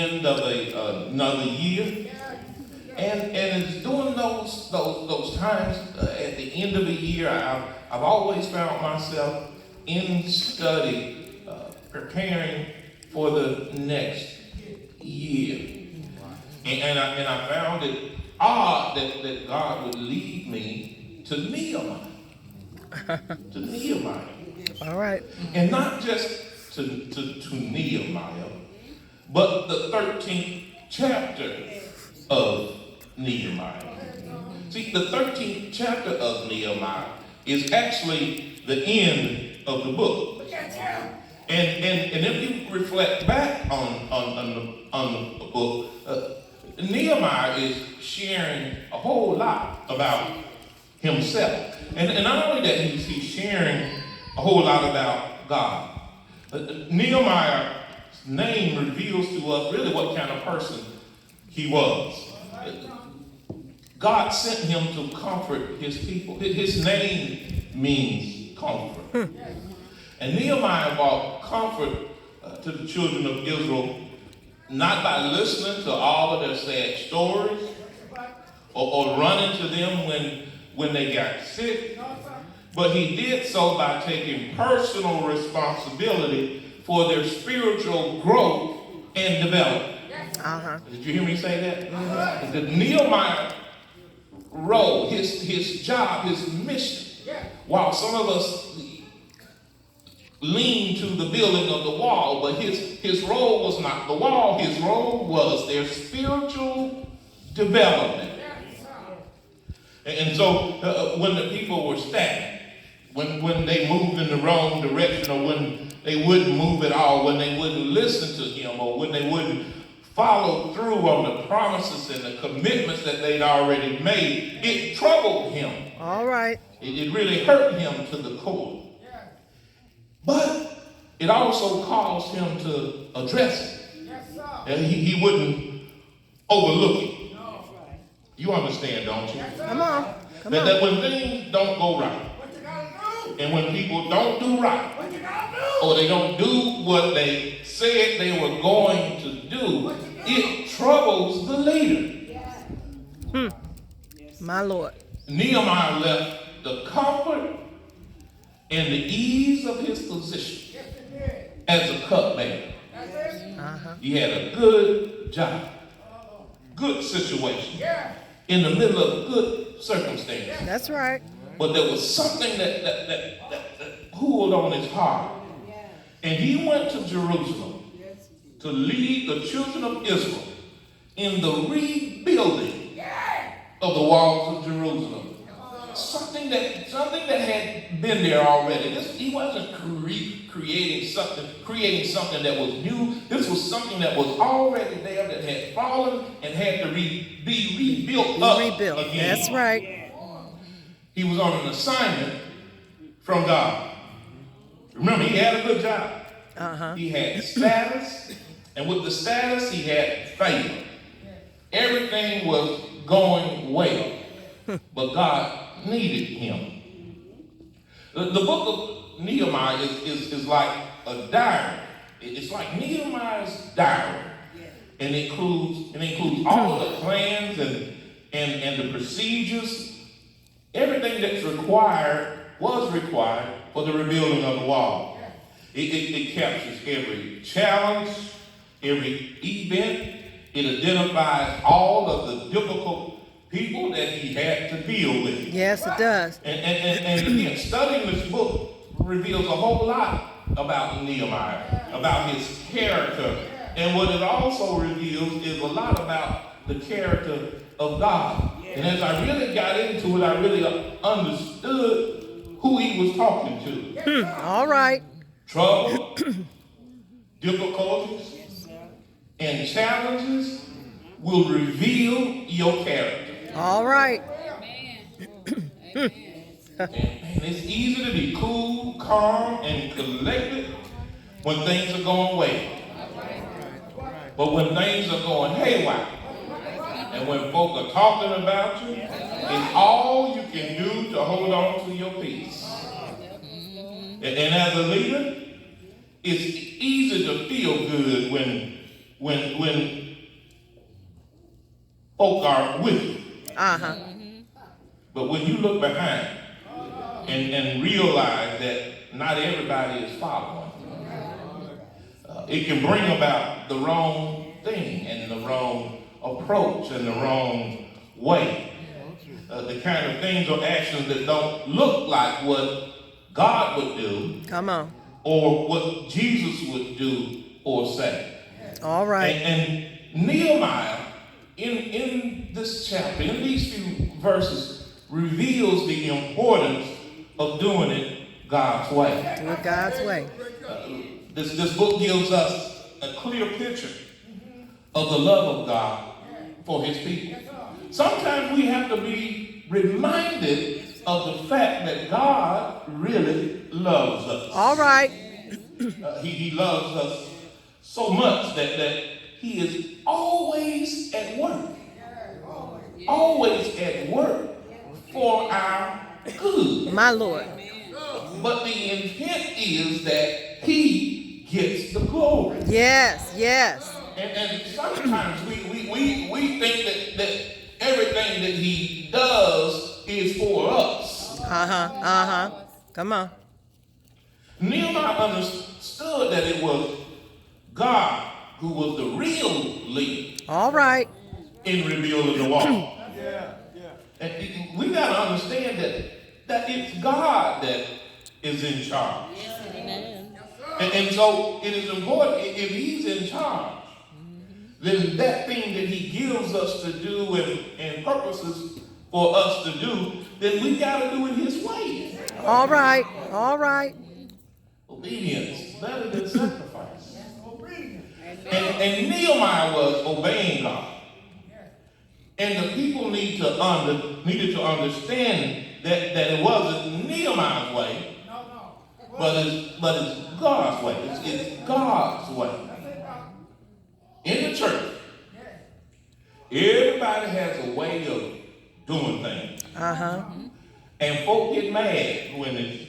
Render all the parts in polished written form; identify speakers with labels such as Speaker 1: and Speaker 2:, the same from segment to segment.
Speaker 1: end of another year. And it's during those times at the end of the year, I've always found myself in study, preparing for the next year. And I found it odd that God would lead me to Nehemiah. To Nehemiah.
Speaker 2: All right.
Speaker 1: And not just to Nehemiah, but the 13th chapter of Nehemiah. See, the 13th chapter of Nehemiah is actually the end of the book. And if you reflect back on the book, Nehemiah is sharing a whole lot about himself. And not only that, he's sharing a whole lot about God. Nehemiah's name reveals to us really what kind of person he was. God sent him to comfort his people. His name means comfort. And Nehemiah brought comfort to the children of Israel, not by listening to all of their sad stories or running to them when they got sick, but he did so by taking personal responsibility for their spiritual growth and development. Did you hear me say that? Mm-hmm. The Nehemiah role, his job, his mission, while some of us lean to the building of the wall, but his role was not the wall. His role was their spiritual development. And so when the people were stagnant, when they moved in the wrong direction, or when they wouldn't move at all, when they wouldn't listen to him, or when they wouldn't follow through on the promises and the commitments that they'd already made, it troubled him.
Speaker 2: All right.
Speaker 1: It really hurt him to the core. But it also caused him to address it. And he wouldn't overlook it. You understand, don't you?
Speaker 2: Come on.
Speaker 1: That when things don't go right, and when people don't do right, or they don't do what they said they were going to do, it troubles the leader.
Speaker 2: My Lord.
Speaker 1: Nehemiah left the comfort and the ease of his position as a cupbearer. He had a good job, good situation, in the middle of good circumstances.
Speaker 2: That's right.
Speaker 1: But there was something that pulled on his heart. And he went to Jerusalem to lead the children of Israel in the rebuilding of the walls of Jerusalem. Something that had been there already. He wasn't creating something that was new. This was something that was already there, that had fallen and had to be rebuilt up again.
Speaker 2: That's right.
Speaker 1: He was on an assignment from God. Remember, he had a good job. He had status, and with the status, he had favor. Everything was going well, but God needed him. The book of Nehemiah is like a diary. It's like Nehemiah's diary, and it includes all the plans and the procedures. Everything that's was required for the rebuilding of the wall. It captures every challenge, every event. It identifies all of the difficult people that he had to deal with.
Speaker 2: Yes, it does.
Speaker 1: And again, studying this book reveals a whole lot about Nehemiah, about his character. And what it also reveals is a lot about the character of God. And as I really got into it, I really understood who he was talking to.
Speaker 2: All right.
Speaker 1: Trouble, difficulties, and challenges will reveal your character.
Speaker 2: All right.
Speaker 1: And it's easy to be cool, calm, and collected when things are going well. But when things are going haywire, and when folk are talking about you, it's all you can do to hold on to your peace. And as a leader, it's easy to feel good when when folk are with you. But when you look behind and realize that not everybody is following, it can bring about the wrong thing and the wrong approach and the wrong way. The kind of things or actions that don't look like what God would do.
Speaker 2: Come on.
Speaker 1: Or what Jesus would do or say.
Speaker 2: All right.
Speaker 1: And Nehemiah, in this chapter, in these few verses, reveals the importance of doing it God's way.
Speaker 2: Do it God's way.
Speaker 1: This book gives us a clear picture of the love of God for his people. Sometimes we have to be reminded of the fact that God really loves us.
Speaker 2: All right.
Speaker 1: He loves us so much that he is always at work. Always at work for our good.
Speaker 2: My Lord.
Speaker 1: But the intent is that he gets the glory.
Speaker 2: Yes, yes.
Speaker 1: And sometimes we think that everything that he does is for us.
Speaker 2: Come on.
Speaker 1: Nehemiah understood that it was God who was the real leader.
Speaker 2: All right.
Speaker 1: In rebuilding the wall. And we got to understand that it's God that is in charge. And so it is important, if he's in charge, then that thing that he gives us to do and purposes for us to do, then we got to do it his way.
Speaker 2: All right. All right.
Speaker 1: Obedience, better than sacrifice. And Nehemiah was obeying God. And the people needed to understand that it wasn't Nehemiah's way, but it's God's way. It's God's way. In the church, everybody has a way of doing things. And folk get mad when it's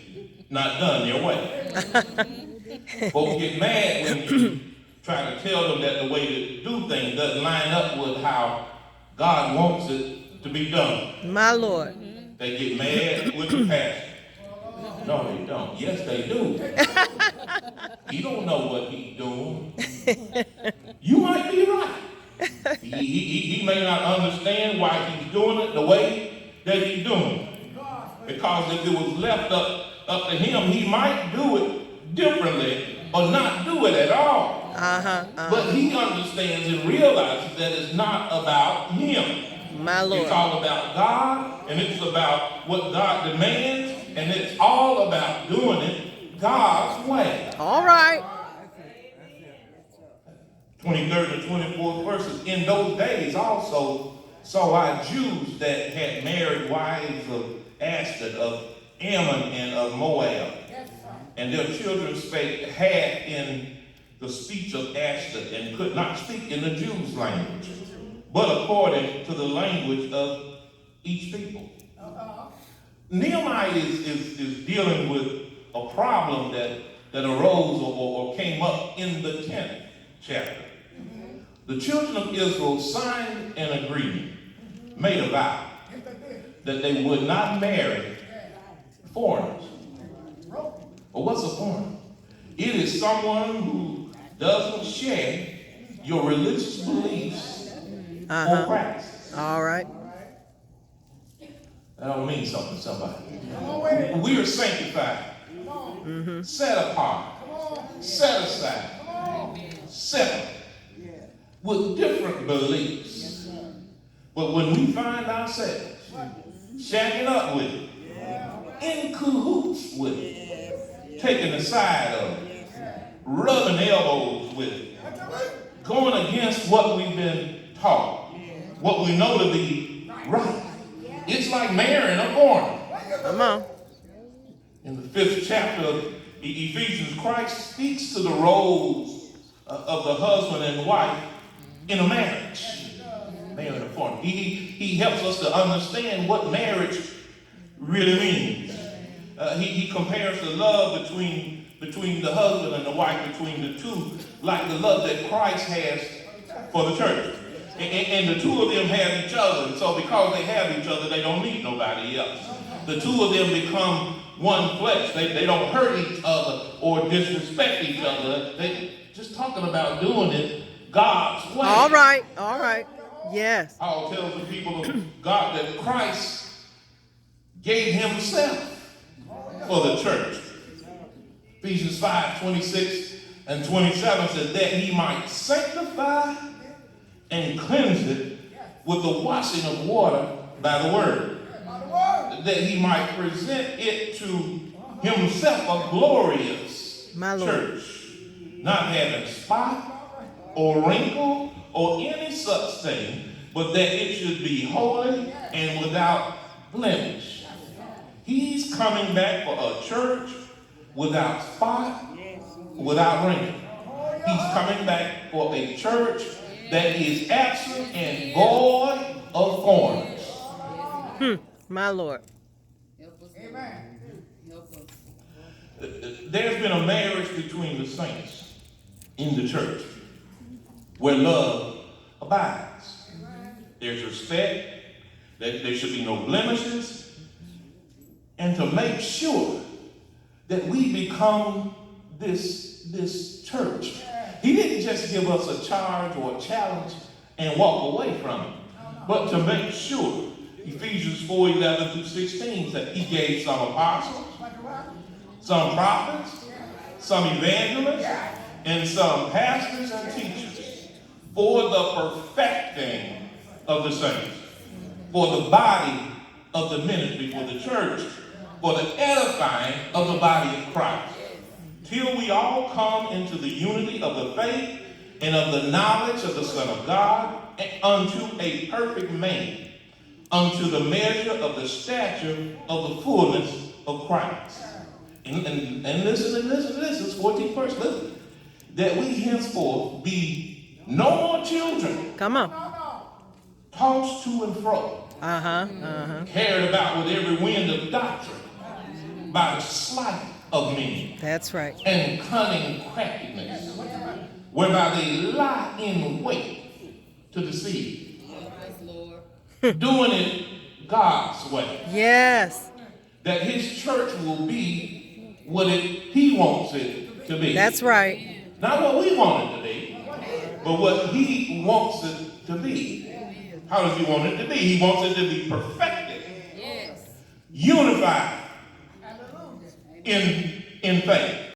Speaker 1: not done their way. Folk get mad when you try to tell them that the way to do things doesn't line up with how God wants it to be done.
Speaker 2: My Lord.
Speaker 1: They get mad with the pastor. No, they don't. Yes, they do. He don't know what he's doing. You might be right. He may not understand why he's doing it the way that he's doing it. Because if it was left up to him, he might do it differently or not do it at all. But he understands and realizes that it's not about him.
Speaker 2: My Lord.
Speaker 1: It's all about God, and it's about what God demands, and it's all about doing it God's way.
Speaker 2: All right.
Speaker 1: 23rd and 24th verses. In those days also saw I Jews that had married wives of Ashdod, of Ammon, and of Moab. And their children had in the speech of Ashdod, and could not speak in the Jews' language, but according to the language of each people. Nehemiah is dealing with a problem that arose or came up in the 10th chapter. The children of Israel signed an agreement, made a vow, that they would not marry foreigners. Well, what's a foreigner? It is someone who doesn't share your religious beliefs or practices.
Speaker 2: All right.
Speaker 1: That don't mean something to somebody. We are sanctified, set apart, set aside, separate, with different beliefs. But when we find ourselves shacking up with it, in cahoots with it, taking the side of it, rubbing elbows with it, going against what we've been taught, what we know to be right. It's like marrying a foreigner.
Speaker 2: Come on.
Speaker 1: In the 5th chapter of Ephesians, Christ speaks to the roles of the husband and wife in a marriage. Marrying a foreigner. He helps us to understand what marriage really means. He compares the love between the husband and the wife, between the two, like the love that Christ has for the church. And the two of them have each other. And so because they have each other, they don't need nobody else. The two of them become one flesh. They don't hurt each other or disrespect each other. They just talking about doing it God's way.
Speaker 2: All right. All right. Yes.
Speaker 1: Paul tells the people of God that Christ gave himself for the church. Ephesians 5:26-27 says that he might sanctify and cleanse it with the washing of water by the word. That he might present it to himself a glorious church, not having spot or wrinkle or any such thing, but that it should be holy and without blemish. He's coming back for a church without spot, without wrinkle. He's coming back for a church that is absent and void of foreigners.
Speaker 2: My Lord.
Speaker 3: Amen.
Speaker 1: There's been a marriage between the saints in the church where love abides. There's respect, that there should be no blemishes, and to make sure that we become this church. He didn't just give us a charge or a challenge and walk away from it, but to make sure. Ephesians 4:11-16 said he gave some apostles, some prophets, some evangelists, and some pastors and teachers for the perfecting of the saints, for the body of the ministry, for the church, for the edifying of the body of Christ, till we all come into the unity of the faith and of the knowledge of the Son of God, and unto a perfect man, unto the measure of the stature of the fullness of Christ. And listen, 14th verse, listen. That we henceforth be no more children.
Speaker 2: Come on.
Speaker 1: Tossed to and fro. Carried about with every wind of doctrine by the sleight of men.
Speaker 2: That's right.
Speaker 1: And cunning craftiness, whereby they lie in wait to deceive. Doing it God's way.
Speaker 2: Yes.
Speaker 1: That his church will be what he wants it to be.
Speaker 2: That's right.
Speaker 1: Not what we want it to be, but what he wants it to be. How does he want it to be? He wants it to be perfected. Yes. Unified in faith.